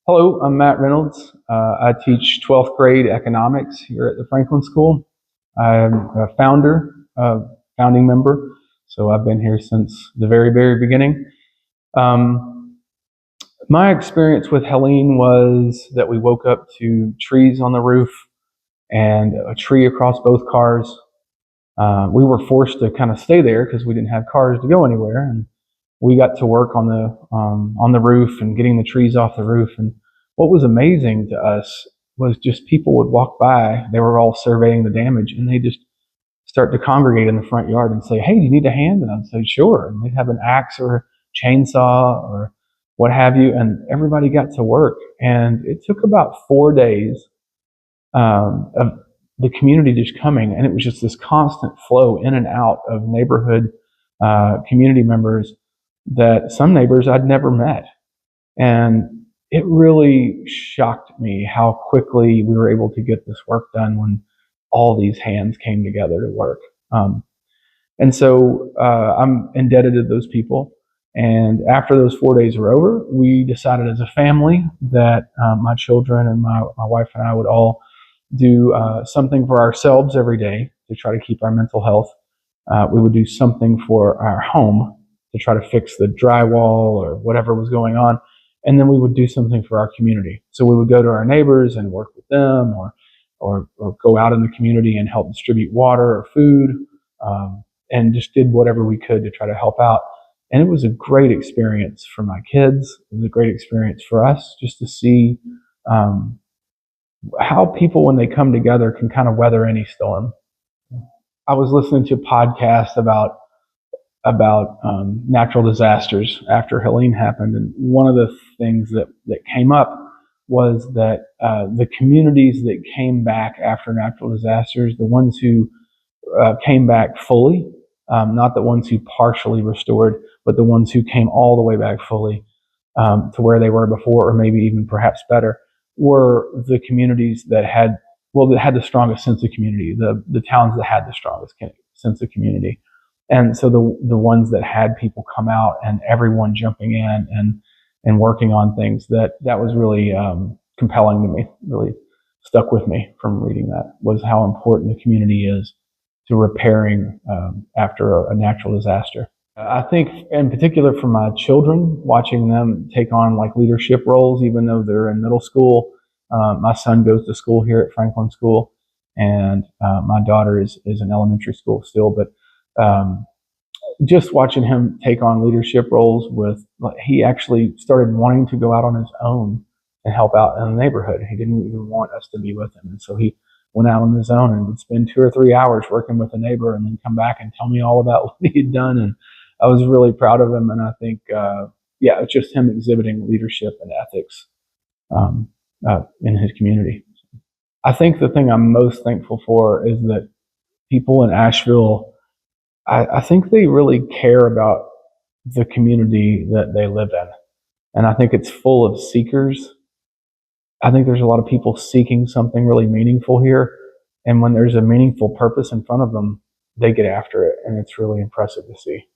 Hello, I'm Matt Reynolds. I teach 12th grade economics here at the Franklin School. I'm a founding member, so I've been here since the very, very beginning. Um, my experience with Helene was that we woke up to trees on the roof and a tree across both cars. We were forced to kind of stay there because we didn't have cars to go anywhere, and we got to work on the roof and getting the trees off the roof. And what was amazing to us was just people would walk by. They were all surveying the damage, and they just start to congregate in the front yard and say, "Hey, do you need a hand?" And I'd say, "Sure." And they'd have an axe or a chainsaw or what have you, and everybody got to work. And it took about 4 days of the community just coming, and it was just this constant flow in and out of neighborhood community members that some neighbors I'd never met. And it really shocked me how quickly we were able to get this work done when all these hands came together to work. And so I'm indebted to those people. And after those 4 days were over, we decided as a family that my children and my wife and I would all do something for ourselves every day to try to keep our mental health. We would do something for our home to try to fix the drywall or whatever was going on. And then we would do something for our community. So we would go to our neighbors and work with them, or go out in the community and help distribute water or food, and just did whatever we could to try to help out. And it was a great experience for my kids. It was a great experience for us just to see how people, when they come together, can kind of weather any storm. I was listening to a podcast about natural disasters after Helene happened, and one of the things that came up was that the communities that came back after natural disasters, the ones who came back fully, not the ones who partially restored, but the ones who came all the way back fully to where they were before, or maybe even perhaps better, were the communities that had the strongest sense of community, the towns that had the strongest sense of community. And so the ones that had people come out and everyone jumping in and working on things, that was really compelling to me, really stuck with me from reading that, was how important the community is to repairing after a natural disaster. I think in particular for my children, watching them take on like leadership roles, even though they're in middle school. My son goes to school here at Franklin School, and my daughter is in elementary school still, but just watching him take on leadership roles he actually started wanting to go out on his own and help out in the neighborhood. He didn't even want us to be with him. And so he went out on his own and would spend 2 or 3 hours working with a neighbor and then come back and tell me all about what he had done. And I was really proud of him. And I think, it's just him exhibiting leadership and ethics in his community. I think the thing I'm most thankful for is that people in Asheville, I think they really care about the community that they live in. And I think it's full of seekers. I think there's a lot of people seeking something really meaningful here. And when there's a meaningful purpose in front of them, they get after it. And it's really impressive to see.